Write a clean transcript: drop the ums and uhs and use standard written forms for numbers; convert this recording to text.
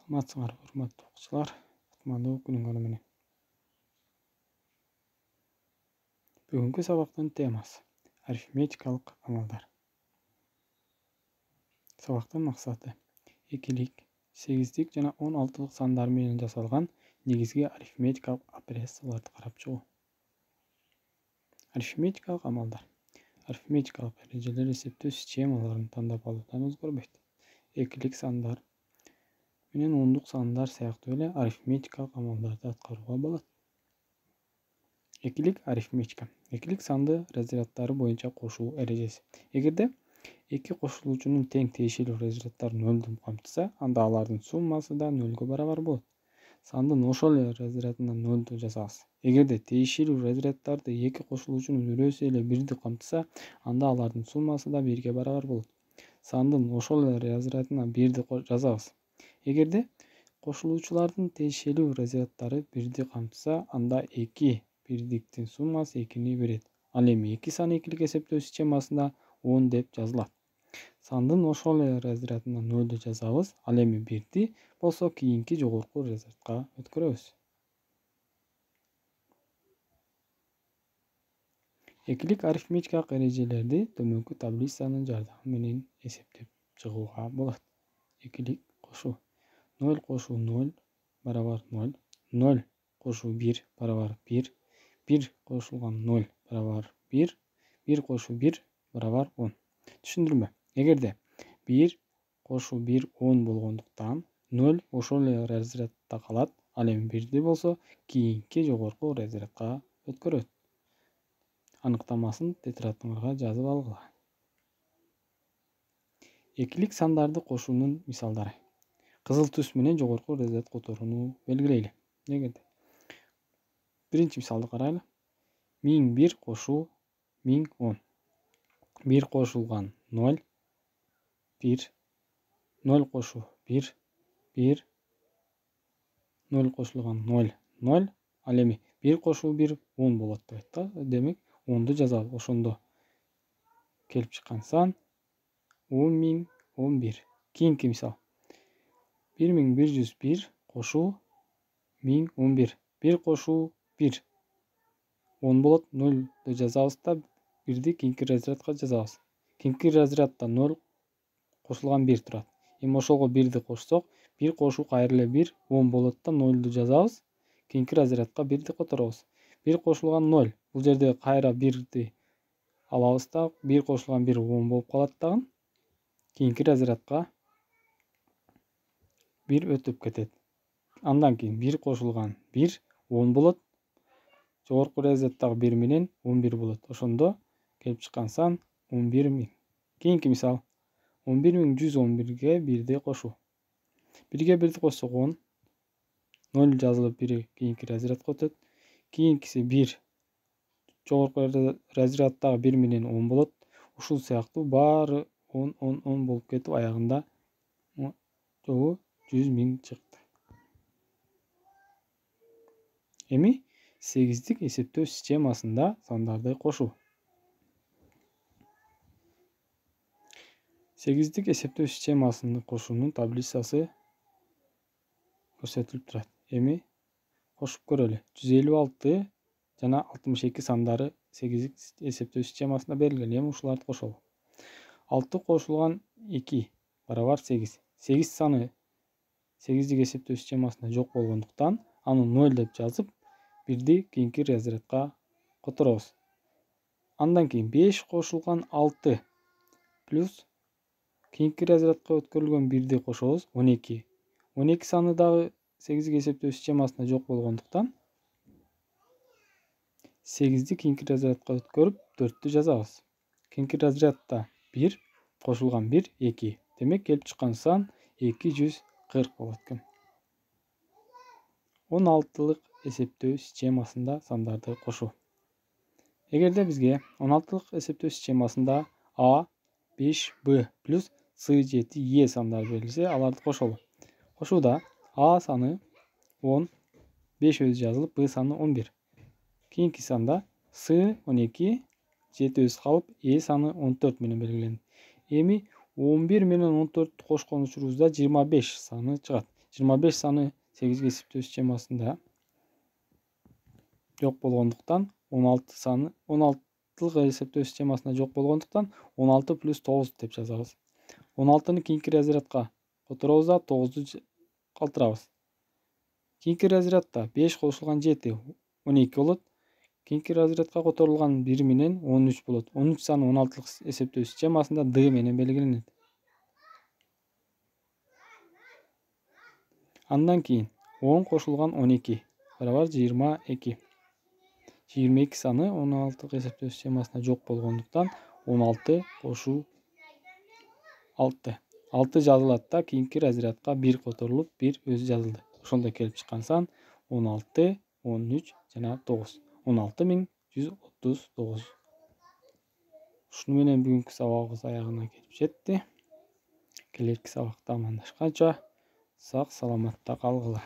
Саламатсыңар, урматтуу окуучулар. Кутмандуу күнүңөр менен. Бүгүнкү сабактын темасы арифметикалык амалдар. Сабактын максаты экилик, сегиздик жана 16 сандар менен жасалган негизги арифметикалык операцияларды карап чыгуу. Арифметикалык амалдар. Арифметикалык эрежелер эсептөө системаларын тандап алуудан өзгөрбөйт. Экилик сандар менен ондук сандар сыяктуу эле арифметикалык амалдарды аткарууга болот. Экилик арифметика. Экилик санды разряддары боюнча кошуу эрежеси. Эгерде эки кошулуучунун тең тиешелүү разряддары нөлдү камтыса, анда алардын суммасы да нөлгө барабар болот. Сандын ошол эле разрядынан нөлдү жазабыз. Эгерде тиешелүү разряддарды эки кошулуучунун үрөөсү эле бирди камтыса, анда алардын суммасы да бирге барабар болот. Сандын ошол эле разрядына бирди жазабыз. Эгерде кошулуучулардын тиешелүү разряддары бирди камтыса, анда эки бирдиктин суммасы экини берет. Ал эми эки сан экилик эсептөө системасында 10 деп жазылат. Сандын ошол эле разрядына нөлдү жазабыз. Ал эми бирди болсо кийинки жогорку разрядка өткөрөбүз. Экилик арифметикалык эрежелерди төмөнкү таблицанын жардамы менен эсептеп чыгууга болот. Экилик кошуу. 0 кошуу 0 барабар 0, 0 кошуу 1 барабар 1, 1 кошулган 0 барабар 1, 1 кошуу 1 барабар 10. Түшүндүрмө. Эгерде 1 кошуу 1 10 болгондуктан 0 ошол эле разрядда калат. Ал эми бирди болсо кийинки жогорку разрядка өткөрөт. Аныктамасын тетрадыңарга жазып алгыла. Экилик сандарды кошуунун мисалдары. Кызыл түс менен жогорку разряд которууну белгилейли. Эгерде биринчи мисалды карайлы. 1001 кошуу 1010. 1 кошулган 0, 1, 0 кошуу 1, 1, 0 кошулган 0, 0. Ал эми 1 кошуу 1 10 болот дейт да. Демек 10ду жазабыз. Ошондо келип чыккан сан 10.011. Кийинки мисал. 1101 кошуу 1011. 1 кошуу 1 10 болот. 0ду жазабыз да бирди кийинки разрядка жазабыз. Кийинки разрядда 0 кошулган 1 турат. Эми ошолго 1ди кошсок, 1 кошуу кайра эле 1 10 болот да 0ду жазабыз. Кийинки разрядка 1ди которобуз. 1 кошулган 0. Бул жерде кайра 1ди алабыз да 1 кошулган 1 10 болуп калат дагы. Кийинки разрядка 1 өтүп кетет. Андан кийин 1 кошулган 1 10 болот. Жогорку разряддагы 1 менен 11 болот. Ошондо келип чыккан сан 11.000. Кийинки мисал. 11.111ге 1ди кошуу. 1ге 1ди кошсок 10. 0 жазылып 1 кийинки разрядка өтөт. Кийинкиси 1 жогорку разряддагы 1 менен 10 болот. Ушул сыяктуу баары 10 болуп кетип аягында жобу 100.000 чыкты. Эми сегиздик эсептөө системасында сандарды кошуу. Сегиздик эсептөө системасынын кошуунун таблицасы көрсөтүлүп турат. Эми кошуп көрөлү. 156 жана 62 сандары сегиздик эсептөө системасында берилген. Эми ушуларды кошолу. 6 кошулган 2 барабар 8. 8 саны сегиздик эсептөө системасында жок болгондуктан аны 0 деп жазып, бирди кийинки разрядка которобуз. Андан кийин 5 кошулган 6 плюс кийинки разрядка өткөрүлгөн 1ди кошобуз 12. 12 саны дагы сегиздик эсептөө системасында жок болгондуктан 8ди кийинки разрядка өткөрүп 4тү жазабыз. Кийинки разрядда 1 кошулган 1 2. Демек келип чыккан сан 240 болот экен. 16лык эсептөө системасында сандарды кошуу. Эгерде бизге 16лык эсептөө системасында А 5Б плюс С7Е сандары берилсе, аларды кошолу. Кошууда А саны 10, 5 өзү жазылып, Б саны 11. Кийинки санда С 12, 7 өзү калып, Е саны 14 менен белгиленет. Эми 11 менен 14 кошкон учурубузда 25 саны чыгат. 25 саны 8-ге эсептөө схемасында жок болгондуктан 16 саны 16-га эсептөө схемасында жок болгондуктан 16 плюс 9 деп жазабыз. 16-ны кийинки разрядка которобуз да 9-ду калтырабыз. Кийинки разрядда 5 кошулган 7 12 болот. Кийинки разрядка которулган 1 менен 13 болот. 13 саны 16-лык эсептөө схемасында D менен белгиленет. Андан кийин 10 кошулган 12 барабар 22. 22 саны 16-лык эсептөө схемасында жок болгондуктан 16 кошуу 6. 6 жазылат да кийинки разрядка 1 которулуп 1 өзү жазылды. Ошондо келип чыккан сан 16, 13 жана 9. 16139. Ушуну менен бүгүнкү сабагыбыз аягына келип жетти. Келерки сабакта амандашканча сак саламатта калгыла.